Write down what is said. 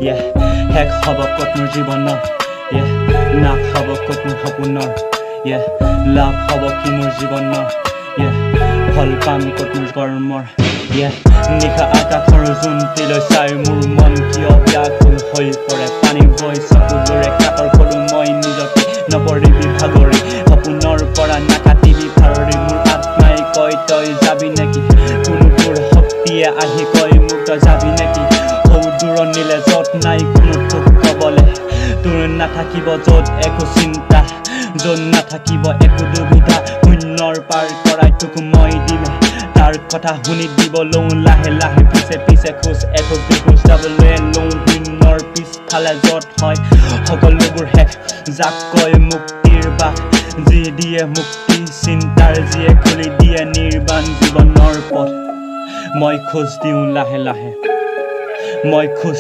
শেষ হ'ব ক'ত মোৰ জীৱনৰ নাশ হ'ব ক'ত মোৰ সপোনৰ লাভ হ'ব কি মোৰ জীৱনৰ ফল পাম ক'ত মোৰ কৰ্মৰ নিশা আকাশৰ জোনটিলৈ চাই মোৰ মন কিয় ব্যাকুল হৈ পৰে পানী বৈ চকুযোৰে কাতৰ কৰো মই নিজকে নপৰিবি ভাগৰি সপোনৰ পৰা নাকাটিবি ফাৰৰি মোৰ আত্মাই কয় তই যাবি নেকি কোনোবোৰ শক্তিয়ে আহি কয় মোক তই যাবি নেকি সৌ দূৰণিলে য'ত নাই কোনো তোক ক'বলে তোৰ নাথাকিব য'ত একো চিন্তা য'ত নাথাকিব একো দুবিধা শূন্যৰ পাৰ কৰাই তোক মই দিমে তাৰ কথা শুনি দিব লওঁ লাহে লাহে পিছে পিছে খোজ এখোজ দুখোজ যাবলৈ লওঁ শূন্যৰ পিছফালে য'ত হয় সকলোবোৰ শেষ যাক কয় মুক্তিৰ বাট যি দিয়ে মুক্তি চিন্তাৰ যিয়ে খুলি দিয়ে নিৰ্বাণ জীৱনৰ পথ মই খোজ দিওঁ লাহে লাহে মই খোজ